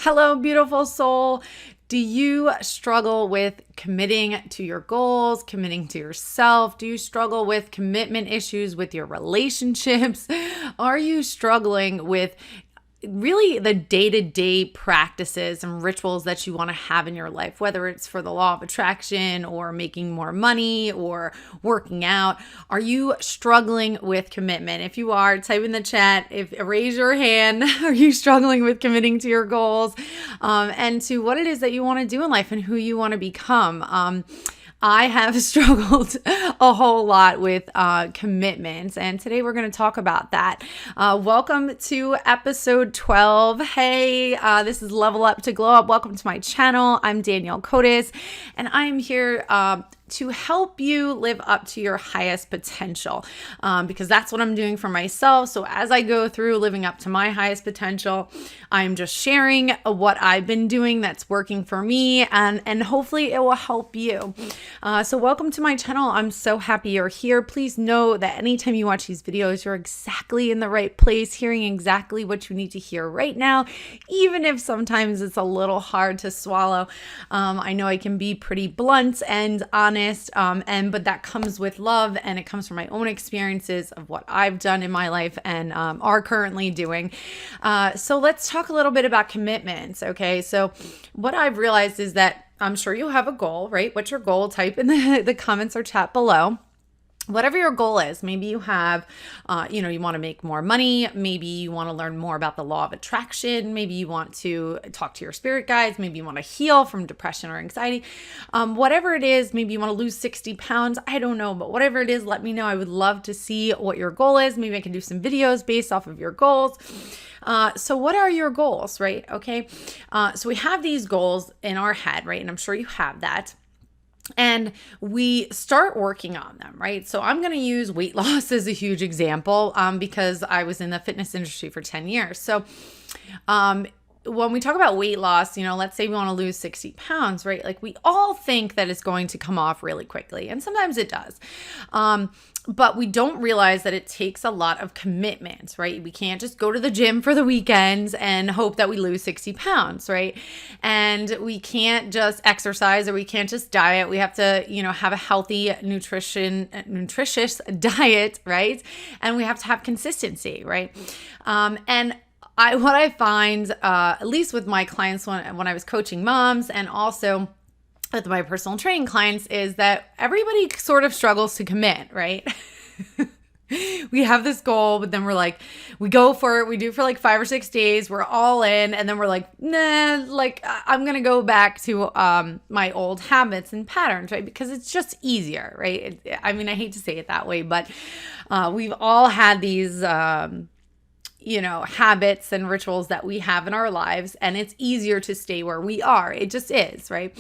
Hello, beautiful soul. Do you struggle with committing to your goals, committing to yourself? Do you struggle with commitment issues with your relationships? Are you struggling with really the day-to-day practices and rituals that you want to have in your life, whether it's for the law of attraction or making more money or working out? Are you struggling with commitment? If you are, type in the chat, raise your hand. Are you struggling with committing to your goals and to what it is that you want to do in life and who you want to become? I have struggled a whole lot with commitments, and today we're going to talk about that. Welcome to episode 12. Hey, this is Level Up to Glow Up. Welcome to my channel. I'm Danielle Cotis, and I am here to help you live up to your highest potential, because that's what I'm doing for myself. So as I go through living up to my highest potential, I'm just sharing what I've been doing that's working for me, and hopefully it will help you. So welcome to my channel. I'm so happy you're here. Please know that anytime you watch these videos, you're exactly in the right place, hearing exactly what you need to hear right now, even if sometimes it's a little hard to swallow. I know I can be pretty blunt and honest, but that comes with love, and it comes from my own experiences of what I've done in my life and are currently doing. So let's talk a little bit about commitments. Okay, so what I've realized is that I'm sure you have a goal, right? What's your goal? Type in the comments or chat below. Whatever your goal is, maybe you have, you want to make more money. Maybe you want to learn more about the law of attraction. Maybe you want to talk to your spirit guides. Maybe you want to heal from depression or anxiety. Whatever it is, maybe you want to lose 60 pounds. I don't know, but whatever it is, let me know. I would love to see what your goal is. Maybe I can do some videos based off of your goals. So what are your goals, right? Okay. So we have these goals in our head, right? And I'm sure you have that. And we start working on them, right? So I'm going to use weight loss as a huge example because I was in the fitness industry for 10 years. So when we talk about weight loss, let's say we want to lose 60 pounds, right? Like we all think that it's going to come off really quickly. And sometimes it does. But we don't realize that it takes a lot of commitment, right? We can't just go to the gym for the weekends and hope that we lose 60 pounds, right? And we can't just exercise, or we can't just diet. We have to, have a healthy nutritious diet, right? And we have to have consistency, right? What I find, at least with my clients when I was coaching moms, and also with my personal training clients, is that everybody sort of struggles to commit, right? We have this goal, but then we're like, we go for it. We do it for like 5 or 6 days. We're all in. And then we're like, nah, I'm going to go back to my old habits and patterns, right? Because it's just easier, right? I hate to say it that way, but we've all had these habits and rituals that we have in our lives, and it's easier to stay where we are. It just is, right?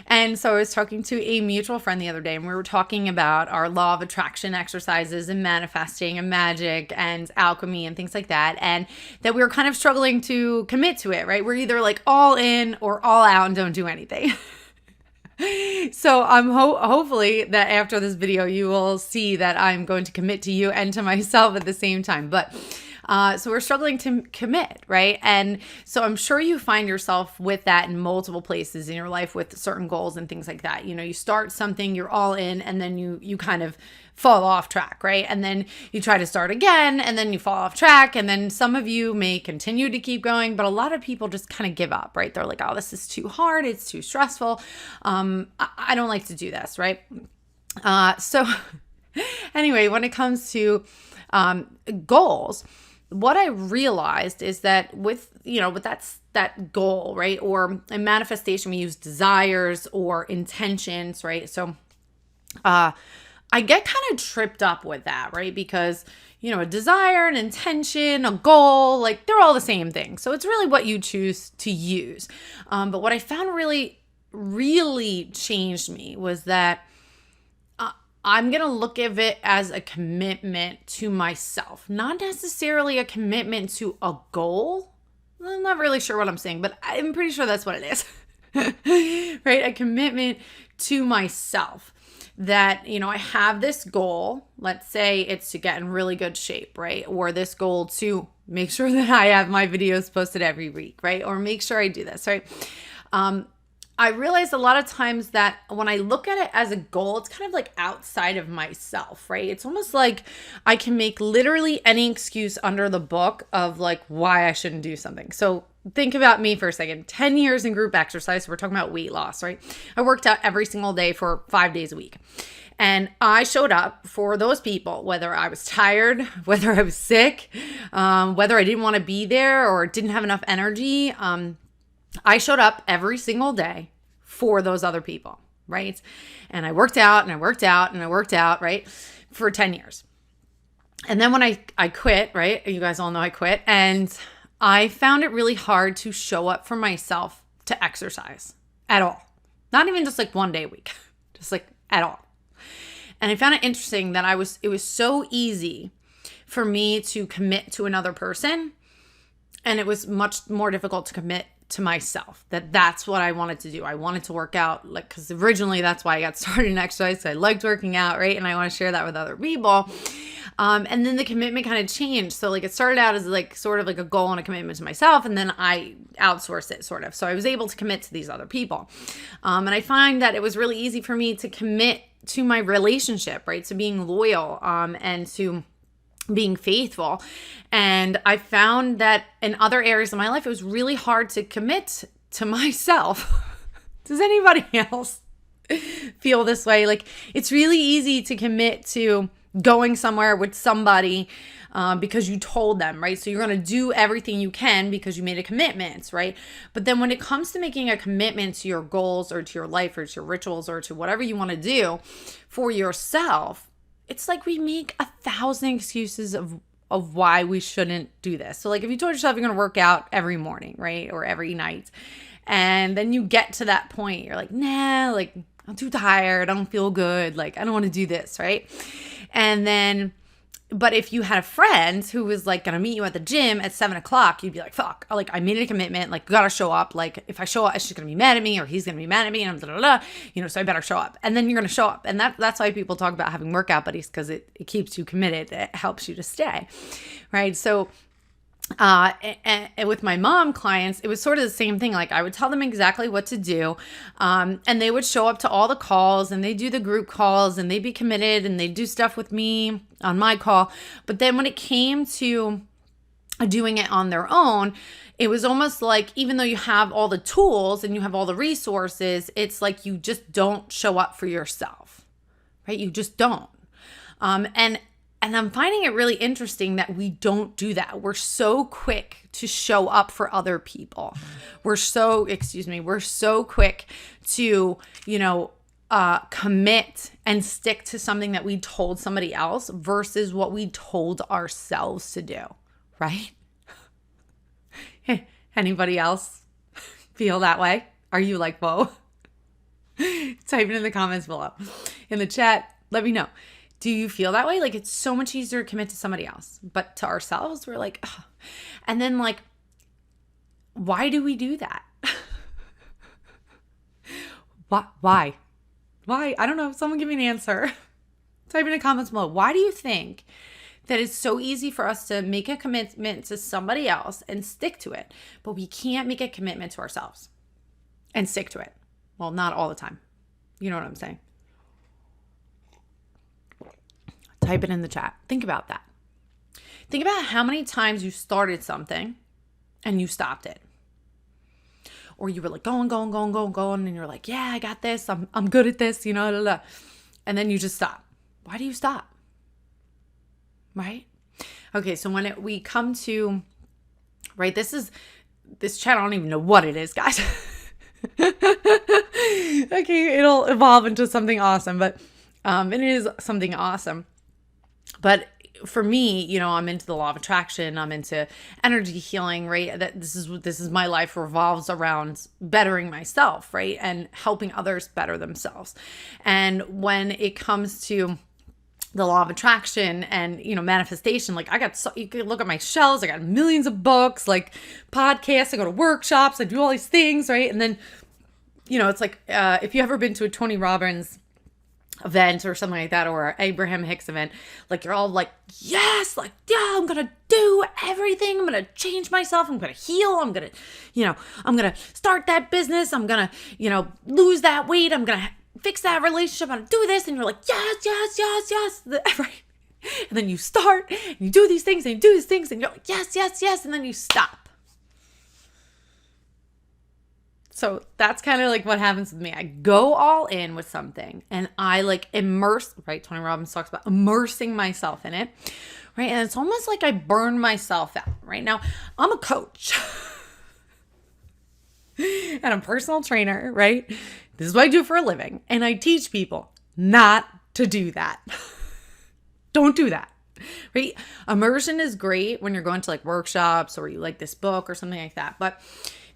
And so I was talking to a mutual friend the other day, and we were talking about our law of attraction exercises and manifesting and magic and alchemy and things like that, and that we were kind of struggling to commit to it, right? We're either like all in or all out and don't do anything. So I'm hopefully that after this video, you will see that I'm going to commit to you and to myself at the same time. But so we're struggling to commit, right? And so I'm sure you find yourself with that in multiple places in your life with certain goals and things like that. You start something, you're all in, and then you kind of fall off track, right? And then you try to start again, and then you fall off track. And then some of you may continue to keep going, but a lot of people just kind of give up, right? They're like, oh, this is too hard. It's too stressful. I don't like to do this, right? So anyway, when it comes to goals, what I realized is that with that goal, right? Or in manifestation, we use desires or intentions, right? So I get kind of tripped up with that, right? Because, a desire, an intention, a goal, like they're all the same thing. So it's really what you choose to use. But what I found really, really changed me was that I'm going to look at it as a commitment to myself, not necessarily a commitment to a goal. I'm not really sure what I'm saying, but I'm pretty sure that's what it is, right? A commitment to myself, that, I have this goal. Let's say it's to get in really good shape, right? Or this goal to make sure that I have my videos posted every week, right? Or make sure I do this, right? I realized a lot of times that when I look at it as a goal, it's kind of like outside of myself, right? It's almost like I can make literally any excuse under the book of like why I shouldn't do something. So think about me for a second. 10 years in group exercise. We're talking about weight loss, right? I worked out every single day for 5 days a week. And I showed up for those people, whether I was tired, whether I was sick, whether I didn't want to be there or didn't have enough energy. I showed up every single day for those other people, right? And I worked out and I worked out and I worked out, right? For 10 years. And then when I quit, right? You guys all know I quit. And I found it really hard to show up for myself to exercise at all. Not even just like one day a week, just like at all. And I found it interesting that it was so easy for me to commit to another person. And it was much more difficult to commit to myself, that's what I wanted to do. I wanted to work out, like, because originally that's why I got started in exercise. I liked working out, right? And I want to share that with other people. And then the commitment kind of changed. So like it started out as like sort of like a goal and a commitment to myself. And then I outsourced it sort of. So I was able to commit to these other people. And I find that it was really easy for me to commit to my relationship, right? To being loyal, and to being faithful. And I found that in other areas of my life, it was really hard to commit to myself. Does anybody else feel this way? Like it's really easy to commit to going somewhere with somebody because you told them, right? So you're going to do everything you can because you made a commitment, right? But then when it comes to making a commitment to your goals or to your life or to your rituals or to whatever you want to do for yourself, it's like we make 1,000 excuses of why we shouldn't do this. So like if you told yourself you're going to work out every morning, right? Or every night, and then you get to that point, you're like, nah, like I'm too tired. I don't feel good. Like I don't want to do this, right? And then, but if you had a friend who was like going to meet you at the gym at 7:00, you'd be like, fuck, like I made a commitment, like gotta show up. Like if I show up, she's going to be mad at me or he's going to be mad at me and I'm so I better show up. And then you're going to show up. And that's why people talk about having workout buddies, because it keeps you committed. It helps you to stay, right? So and with my mom clients, it was sort of the same thing. Like I would tell them exactly what to do. And they would show up to all the calls and they do the group calls and they'd be committed and they'd do stuff with me on my call. But then when it came to doing it on their own, it was almost like, even though you have all the tools and you have all the resources, it's like you just don't show up for yourself, right? You just don't. And I'm finding it really interesting that we don't do that. We're so quick to show up for other people. We're so quick to, commit and stick to something that we told somebody else versus what we told ourselves to do, right? Anybody else feel that way? Are you like, whoa? Type it in the comments below. In the chat, let me know. Do you feel that way? Like it's so much easier to commit to somebody else, but to ourselves, we're like, ugh. And then like, why do we do that? Why? I don't know. Someone give me an answer. Type in the comments below. Why do you think that it's so easy for us to make a commitment to somebody else and stick to it, but we can't make a commitment to ourselves and stick to it? Well, not all the time. You know what I'm saying? Type it in the chat. Think about that. Think about how many times you started something and you stopped it. Or you were like going, and you're like, yeah, I got this. I'm good at this, And then you just stop. Why do you stop? Right? Okay, so when we come to, right, this chat, I don't even know what it is, guys. Okay, it'll evolve into something awesome, but it is something awesome. But for me, I'm into the law of attraction. I'm into energy healing, right? That this is my life revolves around bettering myself, right? And helping others better themselves. And when it comes to the law of attraction and, manifestation, like you can look at my shelves. I got millions of books, like podcasts. I go to workshops. I do all these things, right? And then, it's like, if you ever been to a Tony Robbins event or something like that, or an Abraham Hicks event, like you're all like, yes, like, yeah, I'm gonna do everything, I'm gonna change myself, I'm gonna heal, I'm gonna, I'm gonna start that business, I'm gonna, lose that weight, I'm gonna fix that relationship, I'm gonna do this, and you're like, yes, yes, yes, yes, right? And then you start and you do these things and you do these things and you're like, yes, yes, yes, and then you stop. So that's kind of like what happens with me. I go all in with something and I like immerse, right? Tony Robbins talks about immersing myself in it, right? And it's almost like I burn myself out. Right now, I'm a coach and I'm a personal trainer, right? This is what I do for a living. And I teach people not to do that. Don't do that, right? Immersion is great when you're going to like workshops or you like this book or something like that. But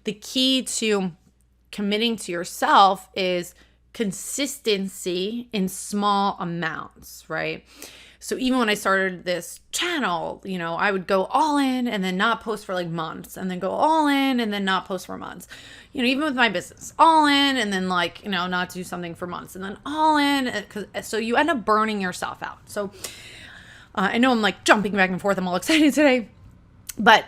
the key to committing to yourself is consistency in small amounts, right? So even when I started this channel, I would go all in and then not post for like months and then go all in and then not post for months. Even with my business, all in and then like, not do something for months and then all in. So you end up burning yourself out. So I know I'm like jumping back and forth. I'm all excited today. But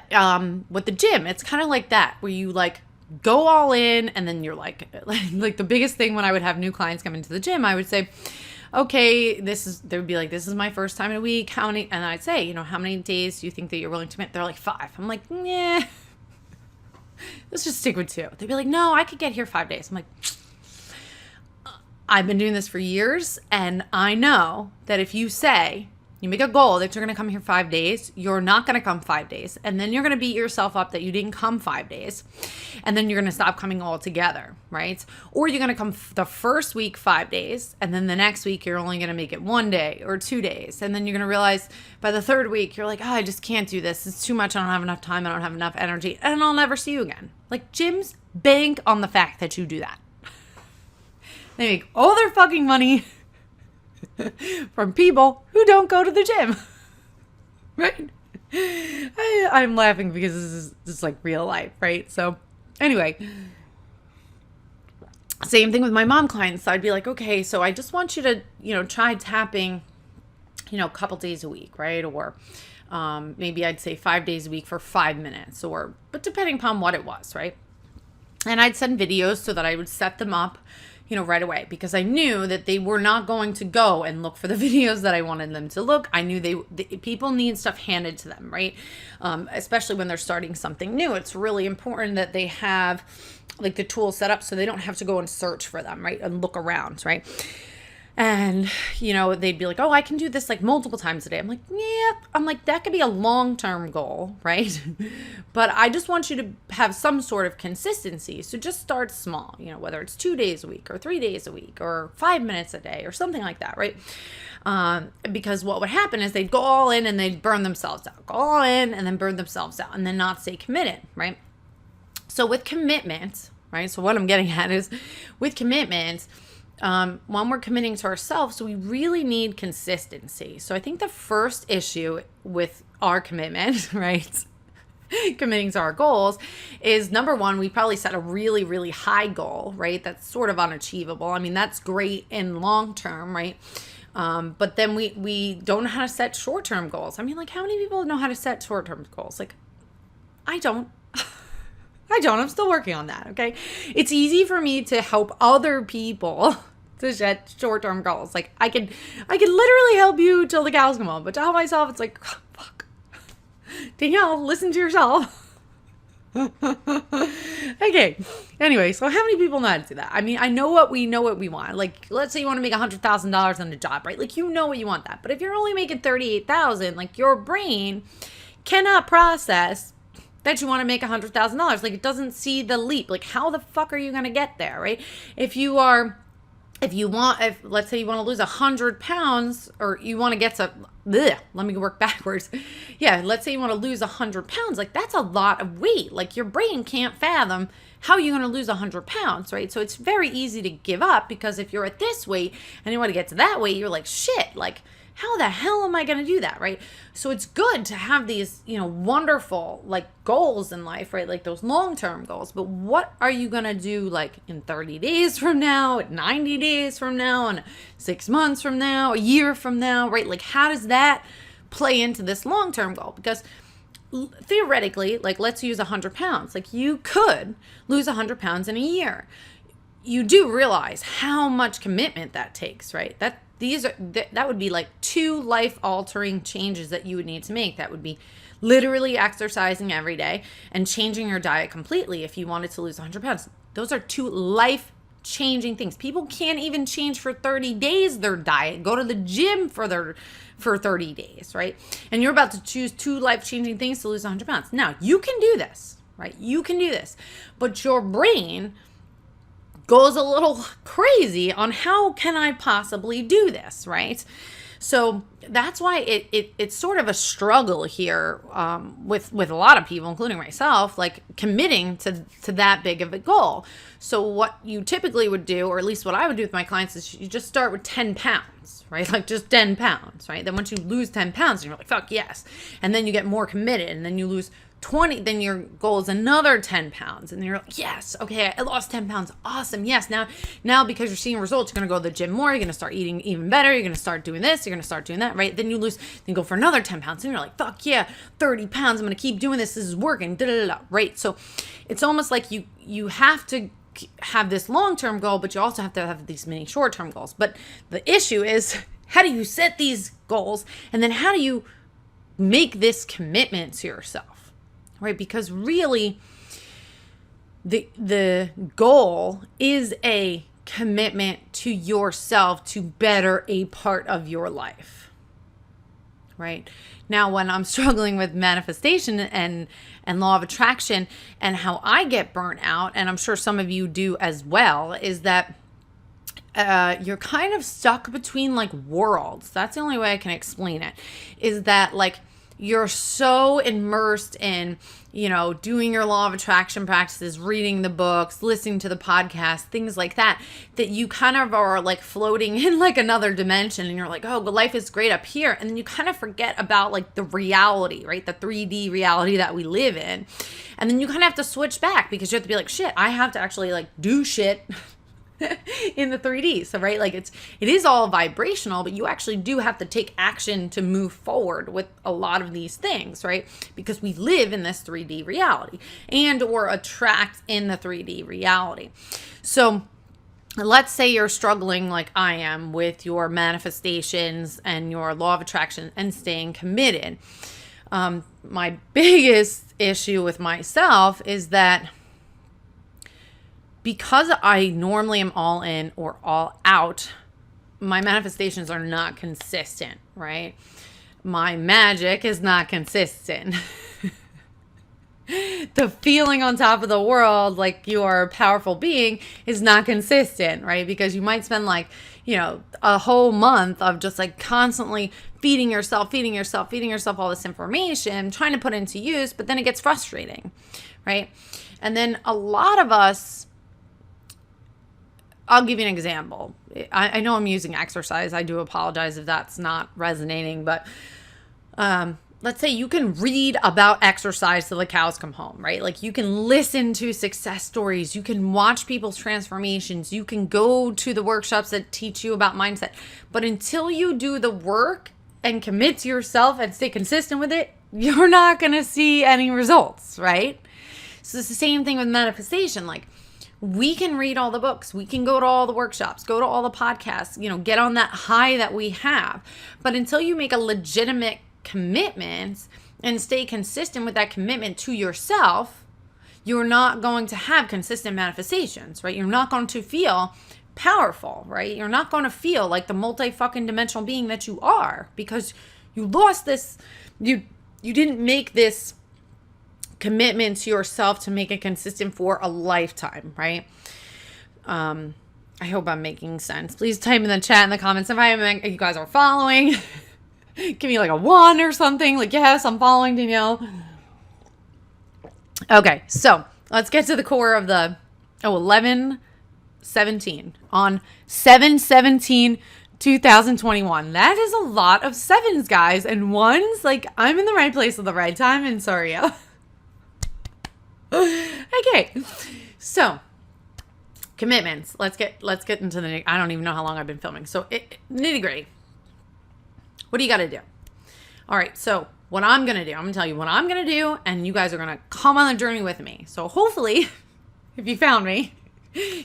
with the gym, it's kind of like that where you like go all in and then you're like the biggest thing when I would have new clients come into the gym, I would say, okay, they would be like, this is my first time in a week. How many? And I'd say, how many days do you think that you're willing to commit? They're like 5. I'm like, yeah, let's just stick with 2. They'd be like, no, I could get here 5 days. I'm like, I've been doing this for years. And I know that if you say, you make a goal that you're going to come here 5 days, you're not going to come 5 days. And then you're going to beat yourself up that you didn't come 5 days. And then you're going to stop coming altogether, right? Or you're going to come the first week 5 days. And then the next week, you're only going to make it 1 day or 2 days. And then you're going to realize by the 3rd week, you're like, I just can't do this. It's too much. I don't have enough time. I don't have enough energy. And I'll never see you again. Like gyms bank on the fact that you do that. They make all their fucking money from people who don't go to the gym, right? I'm laughing because this is just like real life, right? So anyway, same thing with my mom clients. I'd be like, okay, so I just want you to, try tapping, a couple days a week, right? Or maybe I'd say 5 days a week for 5 minutes but depending upon what it was, right? And I'd send videos so that I would set them up, right away, because I knew that they were not going to go and look for the videos that I wanted them to look. I knew people need stuff handed to them, right? Especially when they're starting something new. It's really important that they have like the tools set up so they don't have to go and search for them, right? And look around, right? And, they'd be like, oh, I can do this like multiple times a day. I'm like, yeah. I'm like, that could be a long-term goal, right? But I just want you to have some sort of consistency. So just start small, whether it's 2 days a week or 3 days a week or 5 minutes a day or something like that, right? Because what would happen is they'd go all in and they'd burn themselves out. Go all in and then burn themselves out and then not stay committed, right? So with commitment, right? So what I'm getting at is with commitment, when we're committing to ourselves, we really need consistency. So I think the first issue with our commitment, right, committing to our goals is number one, we probably set a really, really high goal, right? That's sort of unachievable. I mean, that's great in long term, right? But then we don't know how to set short-term goals. I mean, like how many people know how to set short-term goals? Like I don't. I'm still working on that, okay? It's easy for me to help other people to set short-term goals. Like I could literally help you till the cows come home, but to help myself, it's like, oh, fuck. Danielle, listen to yourself. Okay. Anyway, so how many people know how to do that? I mean, I know what we want. Like, let's say you want to make $100,000 on a job, right? Like, what you want that. But if you're only making $38,000, like your brain cannot process that you want to make $100,000. Like it doesn't see the leap. Like how the fuck are you going to get there, right? If let's say you want to lose 100 pounds or you want to get to, let me work backwards. Yeah. Let's say you want to lose 100 pounds. Like that's a lot of weight. Like your brain can't fathom how you're going to lose 100 pounds, right? So it's very easy to give up because if you're at this weight and you want to get to that weight, you're like, shit, like, how the hell am I going to do that, right? So it's good to have these, wonderful like goals in life, right? Like those long-term goals. But what are you going to do like in 30 days from now, 90 days from now, and 6 months from now, a year from now, right? Like how does that play into this long-term goal? Because theoretically, like let's use 100 pounds. Like you could lose 100 pounds in a year. You do realize how much commitment that takes, right? That would be like 2 life-altering changes that you would need to make. That would be literally exercising every day and changing your diet completely if you wanted to lose 100 pounds. Those are 2 life-changing things. People can't even change for 30 days their diet, go to the gym for 30 days, right? And you're about to choose 2 life-changing things to lose 100 pounds. Now, you can do this, right? You can do this. But your brain goes a little crazy on how can I possibly do this, right? So that's why it's sort of a struggle here with a lot of people, including myself, like committing to that big of a goal. So what you typically would do, or at least what I would do with my clients, is you just start with 10 pounds, right? Like just 10 pounds, right? Then once you lose 10 pounds, you're like, fuck yes. And then you get more committed, and then you lose 20, then your goal is another 10 pounds. And you're like, yes, okay, I lost 10 pounds. Awesome. Yes. Now because you're seeing results, you're going to go to the gym more. You're going to start eating even better. You're going to start doing this. You're going to start doing that, right? Then you go for another 10 pounds. And you're like, fuck yeah, 30 pounds. I'm going to keep doing this. This is working. Right? So it's almost like you have to have this long-term goal, but you also have to have these mini short-term goals. But the issue is, how do you set these goals? And then how do you make this commitment to yourself? Right? Because really the goal is a commitment to yourself to better a part of your life. Right? Now, when I'm struggling with manifestation and law of attraction and how I get burnt out, and I'm sure some of you do as well, is that you're kind of stuck between like worlds. That's the only way I can explain it, is that like you're so immersed in, doing your law of attraction practices, reading the books, listening to the podcast, things like that you kind of are like floating in like another dimension, and you're like, oh, but life is great up here. And then you kind of forget about like the reality, right? The 3D reality that we live in. And then you kind of have to switch back, because you have to be like, shit, I have to actually like do shit in the 3D. So, right, like it is all vibrational, but you actually do have to take action to move forward with a lot of these things, right? Because we live in this 3D reality and or attract in the 3D reality. So let's say you're struggling like I am with your manifestations and your law of attraction and staying committed. My biggest issue with myself is that because I normally am all in or all out, my manifestations are not consistent, right? My magic is not consistent. The feeling on top of the world, like you are a powerful being, is not consistent, right? Because you might spend like, a whole month of just like constantly feeding yourself all this information, trying to put into use, but then it gets frustrating, right? And then a lot of us, I'll give you an example. I know I'm using exercise. I do apologize if that's not resonating, but let's say you can read about exercise till the cows come home, right? Like you can listen to success stories. You can watch people's transformations. You can go to the workshops that teach you about mindset. But until you do the work and commit to yourself and stay consistent with it, you're not going to see any results, right? So it's the same thing with manifestation. Like, we can read all the books, we can go to all the workshops, go to all the podcasts, get on that high that we have. But until you make a legitimate commitment and stay consistent with that commitment to yourself, you're not going to have consistent manifestations, right? You're not going to feel powerful, right? You're not going to feel like the multi-fucking dimensional being that you are, because you lost this, you didn't make this commitment to yourself to make it consistent for a lifetime, right? I hope I'm making sense. Please type in the chat in the comments if you guys are following. Give me like a 1 or something. Like, yes, I'm following, Danielle. Okay, so let's get to the core of the 11/17. On 7/17 2021. That is a lot of 7s, guys, and 1s. Like, I'm in the right place at the right time, and sorry. Okay, so commitments. Let's get into the. I don't even know how long I've been filming. So nitty gritty. What do you got to do? All right. So what I'm gonna do, I'm gonna tell you what I'm gonna do, and you guys are gonna come on the journey with me. So hopefully, if you found me,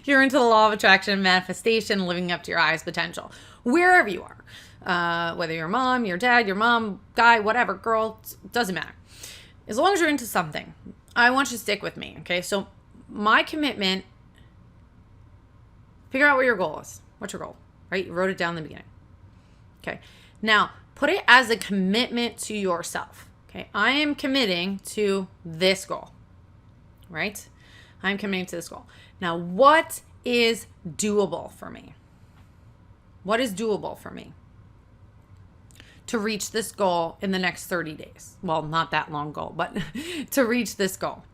you're into the law of attraction, manifestation, living up to your highest potential, wherever you are, whether you're mom, your dad, your mom, guy, whatever, girl, doesn't matter. As long as you're into something, I want you to stick with me. Okay. So my commitment. Figure out what your goal is. What's your goal, right? You wrote it down in the beginning. Okay. Now, put it as a commitment to yourself. Okay. I am committing to this goal, right? I'm committing to this goal. Now, what is doable for me? What is doable for me to reach this goal in the next 30 days? Well, not that long goal, but to reach this goal.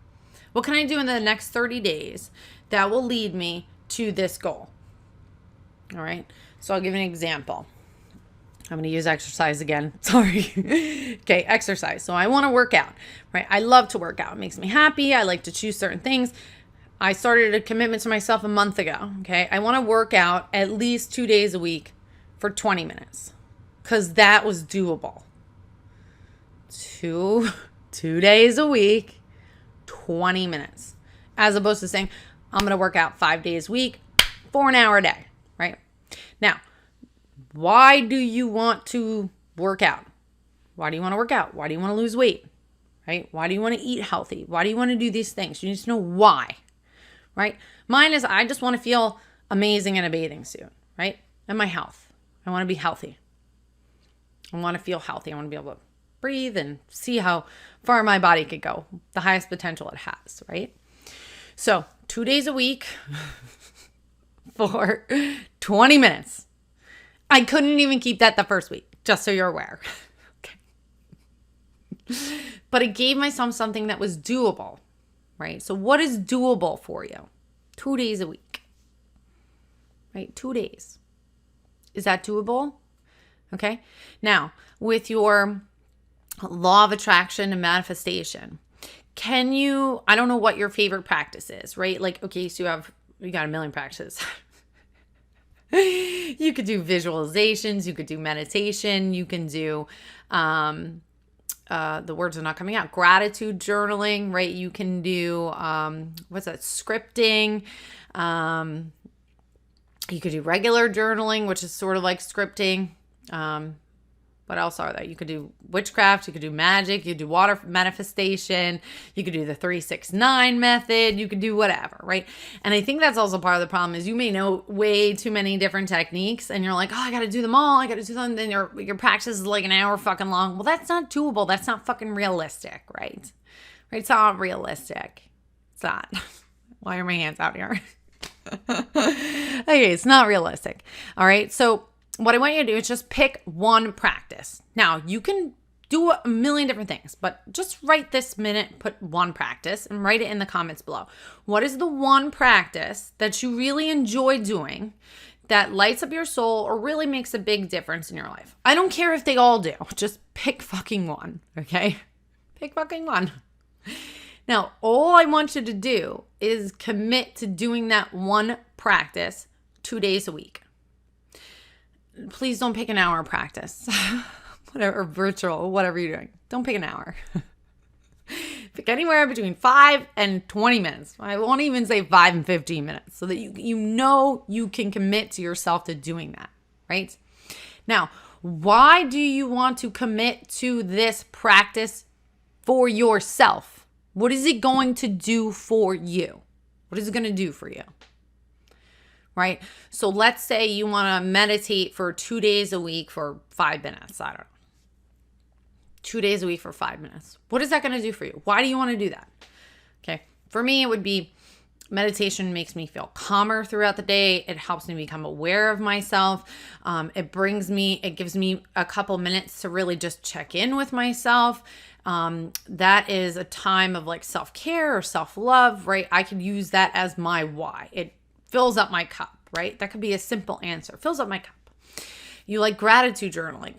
What can I do in the next 30 days that will lead me to this goal? All right. So I'll give an example. I'm going to use exercise again. Sorry. Okay. Exercise. So I want to work out, right? I love to work out. It makes me happy. I like to choose certain things. I started a commitment to myself a month ago. Okay. I want to work out at least 2 days a week for 20 minutes because that was doable. Two days a week, 20 minutes, as opposed to saying, I'm going to work out 5 days a week for an hour a day, right? Now, why do you want to work out? Why do you want to work out? Why do you want to lose weight, right? Why do you want to eat healthy? Why do you want to do these things? You need to know why, right? Mine is I just want to feel amazing in a bathing suit, right? And my health. I want to be healthy. I want to feel healthy. I want to be able to breathe and see how far my body could go, the highest potential it has, right? So 2 days a week for 20 minutes. I couldn't even keep that the first week, just so you're aware. Okay. But I gave myself something that was doable, right? So what is doable for you? 2 days a week, right? 2 days. Is that doable? Okay. Now, with your law of attraction and manifestation, can you, I don't know what your favorite practice is, right? Like, okay, so you got a million practices. You could do visualizations, you could do meditation, you can do, the words are not coming out, gratitude journaling, right? You can do, what's that? Scripting. You could do regular journaling, which is sort of like scripting. What else are there? You could do witchcraft, you could do magic, you could do water manifestation, you could do the 3-6-9 method, you could do whatever, right? And I think that's also part of the problem is you may know way too many different techniques and you're like, oh, I got to do them all. I got to do them. Then your practice is like an hour fucking long. Well, that's not doable. That's not fucking realistic, right? Right? It's not realistic. It's not. Why are my hands out here? Okay, it's not realistic. All right. So what I want you to do is just pick one practice. Now, you can do a million different things, but just right this minute, put one practice and write it in the comments below. What is the one practice that you really enjoy doing that lights up your soul or really makes a big difference in your life? I don't care if they all do. Just pick fucking one, okay? Pick fucking one. Now, all I want you to do is commit to doing that one practice 2 days a week. Please don't pick an hour of practice, whatever, virtual, whatever you're doing. Don't pick an hour. Pick anywhere between 5 and 20 minutes. I won't even say 5 and 15 minutes so that you know you can commit to yourself to doing that, right? Now, why do you want to commit to this practice for yourself? What is it going to do for you? What is it going to do for you? Right? So let's say you want to meditate for 2 days a week for 5 minutes. I don't know. 2 days a week for 5 minutes. What is that going to do for you? Why do you want to do that? Okay. For me, it would be meditation makes me feel calmer throughout the day. It helps me become aware of myself. It gives me a couple minutes to really just check in with myself. That is a time of like self-care or self-love, right? I could use that as my why. It fills up my cup, right? That could be a simple answer. Fills up my cup. You like gratitude journaling.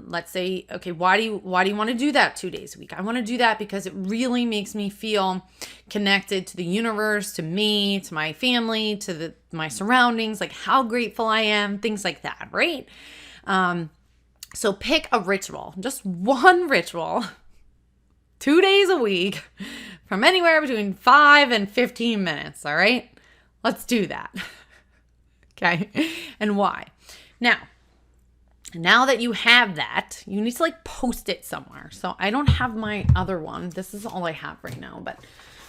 Let's say, okay, why do you want to do that 2 days a week? I want to do that because it really makes me feel connected to the universe, to me, to my family, to my surroundings, like how grateful I am, things like that, right? So pick a ritual, just one ritual, 2 days a week, from anywhere between 5 and 15 minutes, all right? Let's do that. Okay, and why? Now that you have that, you need to like post it somewhere. So I don't have my other one. This is all I have right now. But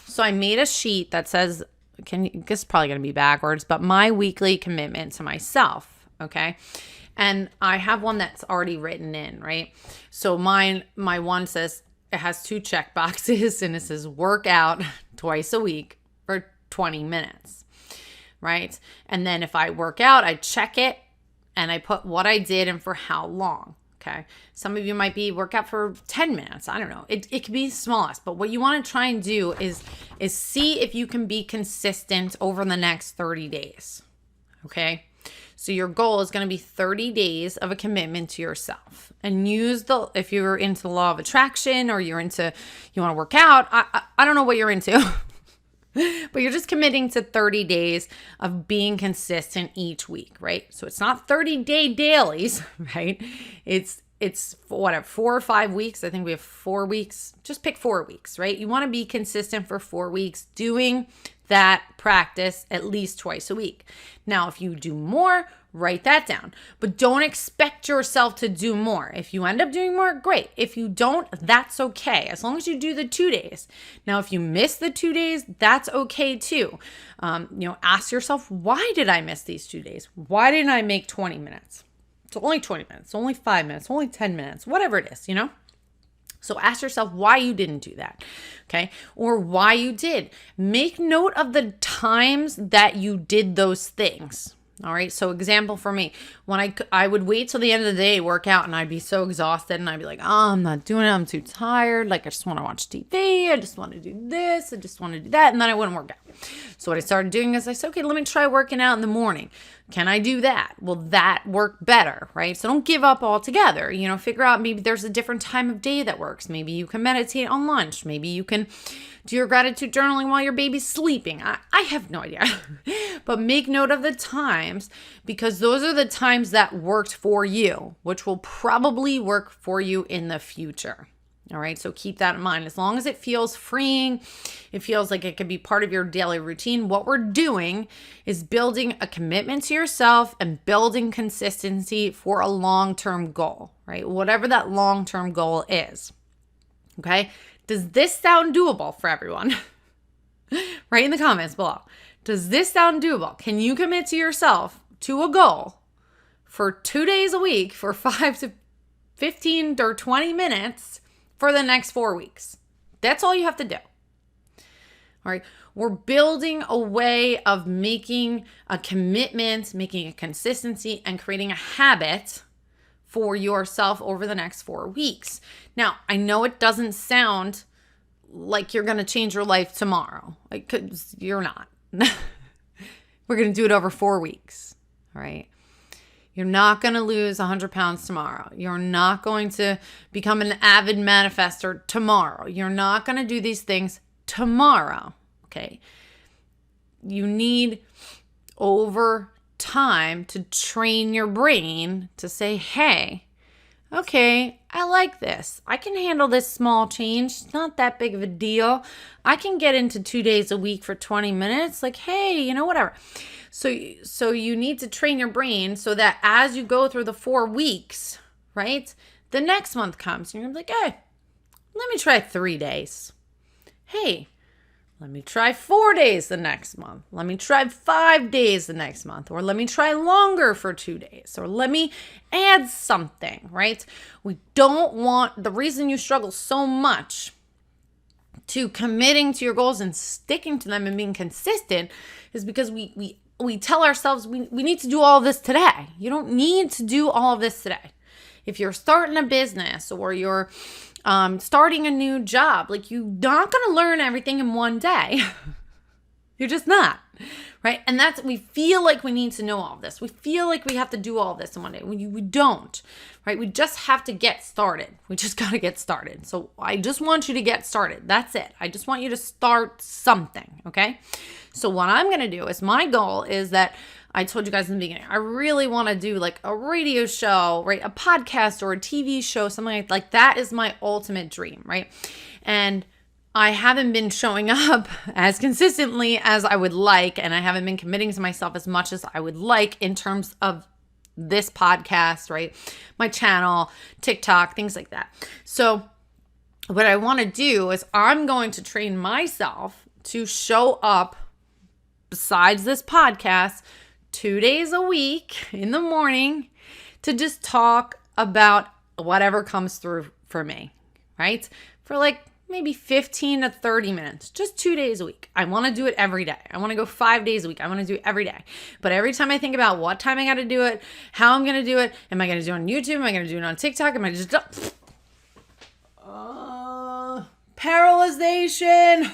so I made a sheet that says, this is probably going to be backwards, but my weekly commitment to myself. Okay. And I have one that's already written in, right? So my one says, it has 2 check boxes and it says work out twice a week for 20 minutes, right? And then if I work out, I check it and I put what I did and for how long, okay? Some of you might be work out for 10 minutes. I don't know. It could be smallest, but what you want to try and do is see if you can be consistent over the next 30 days, okay? So your goal is going to be 30 days of a commitment to yourself, and if you're into the law of attraction or you want to work out, I don't know what you're into, but you're just committing to 30 days of being consistent each week, right? So it's not 30-day dailies, right? It's 4 or 5 weeks. I think we have 4 weeks. Just pick 4 weeks, right? You want to be consistent for 4 weeks doing that practice at least twice a week. Now, if you do more, write that down, but don't expect yourself to do more. If you end up doing more, great. If you don't, that's okay, as long as you do the 2 days. Now, if you miss the 2 days, that's okay too. Ask yourself, why did I miss these 2 days? Why didn't I make 20 minutes? It's only 20 minutes, only 5 minutes, only 10 minutes, whatever it is, So ask yourself why you didn't do that, okay? Or why you did. Make note of the times that you did those things, all right? So example for me, when I would wait till the end of the day, work out, and I'd be so exhausted, and I'd be like, oh, I'm not doing it. I'm too tired. Like, I just want to watch TV. I just want to do this. I just want to do that, and then I wouldn't work out. So what I started doing is I said, okay, let me try working out in the morning. Can I do that? Will that work better, right? So don't give up altogether. Figure out maybe there's a different time of day that works. Maybe you can meditate on lunch. Maybe you can do your gratitude journaling while your baby's sleeping. I have no idea. But make note of the times, because those are the times that worked for you, which will probably work for you in the future. All right, so keep that in mind. As long as it feels freeing, it feels like it could be part of your daily routine. What we're doing is building a commitment to yourself and building consistency for a long-term goal, right? Whatever that long-term goal is. Okay, does this sound doable for everyone? Write in the comments below. Does this sound doable? Can you commit to yourself to a goal for 2 days a week for 5 to 15 or 20 minutes for the next 4 weeks? That's all you have to do. All right. We're building a way of making a commitment, making a consistency, and creating a habit for yourself over the next 4 weeks. Now, I know it doesn't sound like you're going to change your life tomorrow, because you're not. We're going to do it over 4 weeks. All right. You're not going to lose 100 pounds tomorrow. You're not going to become an avid manifester tomorrow. You're not going to do these things tomorrow, okay? You need over time to train your brain to say, hey, okay, I like this. I can handle this small change. It's not that big of a deal. I can get into 2 days a week for 20 minutes. Like, hey, whatever. So you need to train your brain so that as you go through the 4 weeks, right, the next month comes and you're going to be like, hey, let me try 3 days. Hey, let me try 4 days the next month. Let me try 5 days the next month. Or let me try longer for 2 days. Or let me add something, right? The reason you struggle so much to committing to your goals and sticking to them and being consistent is because we tell ourselves we need to do all of this today. You don't need to do all of this today. If you're starting a business or you're starting a new job, like, you're not going to learn everything in one day. You're just not. right? And we feel like we need to know all this. We feel like we have to do all this in one day. We don't, right? We just have to get started. We just got to get started. So I just want you to get started. That's it. I just want you to start something, okay? So what I'm going to do is, my goal is that I told you guys in the beginning, I really want to do like a radio show, right? A podcast or a TV show, something like that is my ultimate dream, right? And I haven't been showing up as consistently as I would like, and I haven't been committing to myself as much as I would like in terms of this podcast, right? My channel, TikTok, things like that. So what I want to do is I'm going to train myself to show up besides this podcast 2 days a week in the morning to just talk about whatever comes through for me, right? For like maybe 15 to 30 minutes, just 2 days a week. I want to do it every day. I want to go 5 days a week. I want to do it every day. But every time I think about what time I got to do it, how I'm going to do it, am I going to do it on YouTube? Am I going to do it on TikTok? Am I just paralyzation?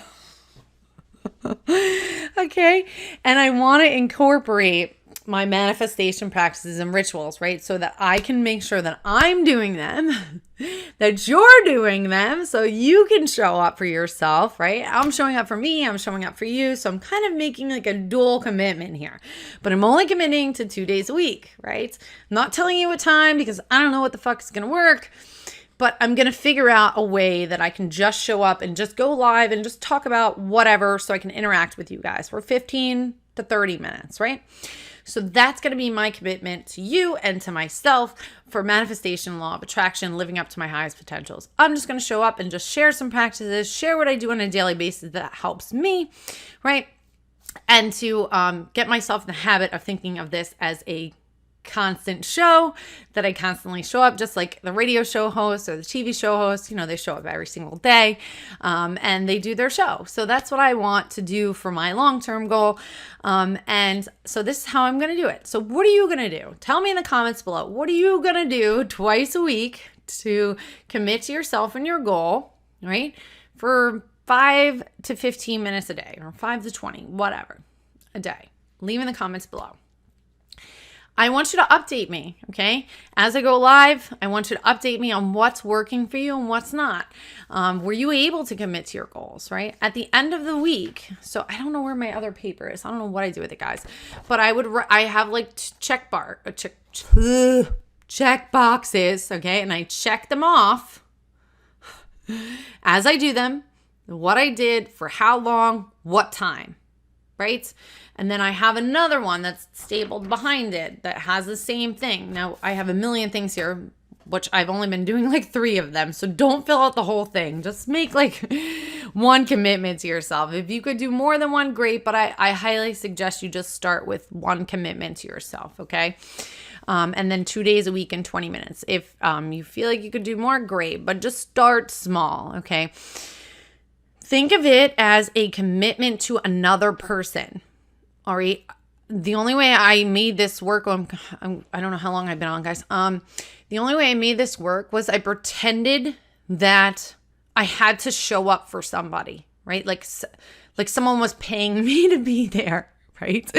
Okay. And I want to incorporate my manifestation practices and rituals, right? So that I can make sure that I'm doing them, that you're doing them, so you can show up for yourself, right? I'm showing up for me, I'm showing up for you. So I'm kind of making like a dual commitment here, but I'm only committing to 2 days a week, right? I'm not telling you what time because I don't know what the fuck is going to work. But I'm going to figure out a way that I can just show up and just go live and just talk about whatever so I can interact with you guys for 15 to 30 minutes, right? So that's going to be my commitment to you and to myself for manifestation, law of attraction, living up to my highest potentials. I'm just going to show up and just share some practices, share what I do on a daily basis that helps me, right? And to get myself in the habit of thinking of this as a constant show, that I constantly show up, just like the radio show host or the TV show host, they show up every single day and they do their show. So that's what I want to do for my long-term goal. And so this is how I'm going to do it. So what are you going to do? Tell me in the comments below. What are you going to do twice a week to commit to yourself and your goal, right? For 5 to 15 minutes a day, or 5 to 20, whatever, a day. Leave in the comments below. I want you to update me, okay? As I go live, I want you to update me on what's working for you and what's not. Were you able to commit to your goals, right? At the end of the week, so I don't know where my other paper is. I don't know what I do with it, guys. But I have like check boxes, okay? And I check them off as I do them, what I did, for how long, what time, right? And then I have another one that's stapled behind it that has the same thing. Now, I have a million things here, which I've only been doing like 3 of them. So don't fill out the whole thing. Just make like one commitment to yourself. If you could do more than one, great. But I highly suggest you just start with one commitment to yourself, okay? And then 2 days a week and 20 minutes. If you feel like you could do more, great. But just start small, okay? Think of it as a commitment to another person. All right. The only way I made this work, I don't know how long I've been on, guys. The only way I made this work was I pretended that I had to show up for somebody, right? Like someone was paying me to be there, right?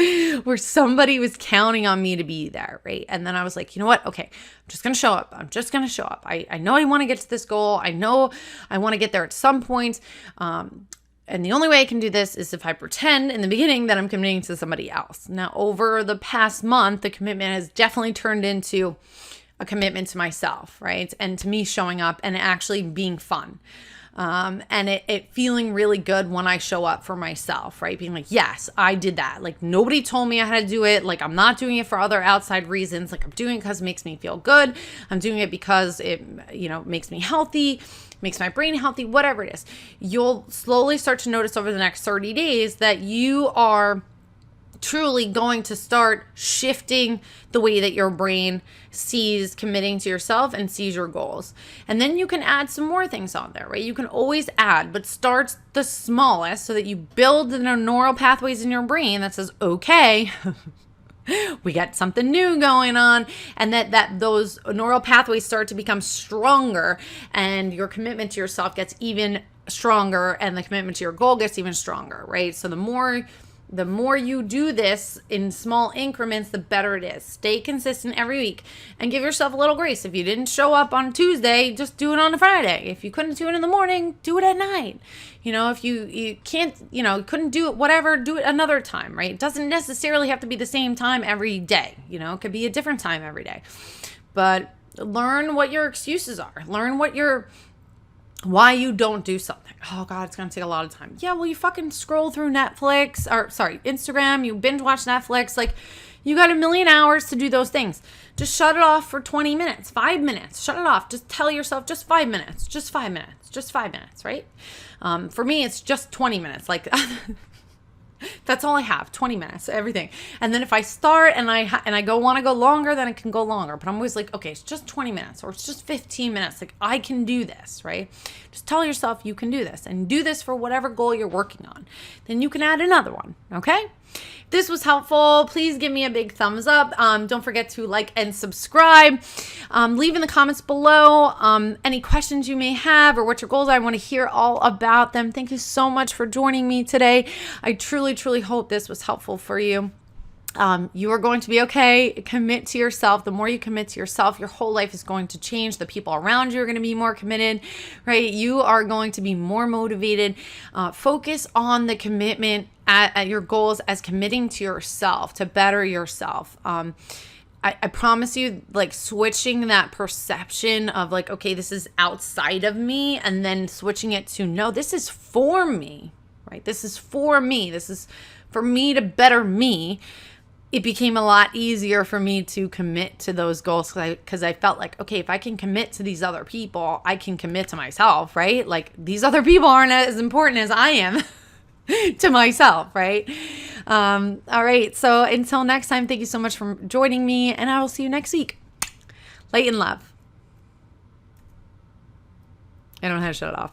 Where somebody was counting on me to be there, right? And then I was like, you know what? Okay, I'm just going to show up. I'm just going to show up. I know I want to get to this goal. I know I want to get there at some point. And the only way I can do this is if I pretend in the beginning that I'm committing to somebody else. Now, over the past month, the commitment has definitely turned into a commitment to myself, right? And to me showing up and actually being fun. And it feeling really good when I show up for myself, right? Being like, yes, I did that. Like nobody told me I had to do it. Like I'm not doing it for other outside reasons. Like I'm doing it because it makes me feel good. I'm doing it because it, makes me healthy, makes my brain healthy, whatever it is. You'll slowly start to notice over the next 30 days that you are truly going to start shifting the way that your brain sees committing to yourself and sees your goals. And then you can add some more things on there, right? You can always add, but start the smallest so that you build the neural pathways in your brain that says, okay, we got something new going on, and that those neural pathways start to become stronger and your commitment to yourself gets even stronger and the commitment to your goal gets even stronger, right? So the more The more you do this in small increments, the better it is. Stay consistent every week and give yourself a little grace. If you didn't show up on Tuesday, just do it on a Friday. If you couldn't do it in the morning, do it at night. If you can't, couldn't do it, whatever, do it another time, right? It doesn't necessarily have to be the same time every day. It could be a different time every day. But learn what your excuses are. Learn why you don't do something. Oh God, it's going to take a lot of time. Yeah, well, you fucking scroll through Instagram, you binge watch Netflix. Like, you got a million hours to do those things. Just shut it off for 20 minutes, 5 minutes. Shut it off. Just tell yourself just 5 minutes, just 5 minutes, just 5 minutes, right? For me, it's just 20 minutes. Like, that's all I have, 20 minutes, everything. And then if I start and I want to go longer, then I can go longer. But I'm always like, okay, it's just 20 minutes or it's just 15 minutes. Like, I can do this, right? Just tell yourself you can do this and do this for whatever goal you're working on. Then you can add another one, okay? If this was helpful, please give me a big thumbs up. Don't forget to like and subscribe. Leave in the comments below any questions you may have or what your goals are. I want to hear all about them. Thank you so much for joining me today. I truly, truly hope this was helpful for you. You are going to be okay. Commit to yourself. The more you commit to yourself, your whole life is going to change. The people around you are going to be more committed, right? You are going to be more motivated. Focus on the commitment at your goals as committing to yourself, to better yourself. I promise you, like, switching that perception of like, okay, this is outside of me, and then switching it to, no, this is for me, right? This is for me. This is for me to better me. It became a lot easier for me to commit to those goals because I felt like, okay, if I can commit to these other people, I can commit to myself, right? Like, these other people aren't as important as I am to myself, right? All right. So until next time, thank you so much for joining me, and I will see you next week. Light and love. I don't know how to shut it off.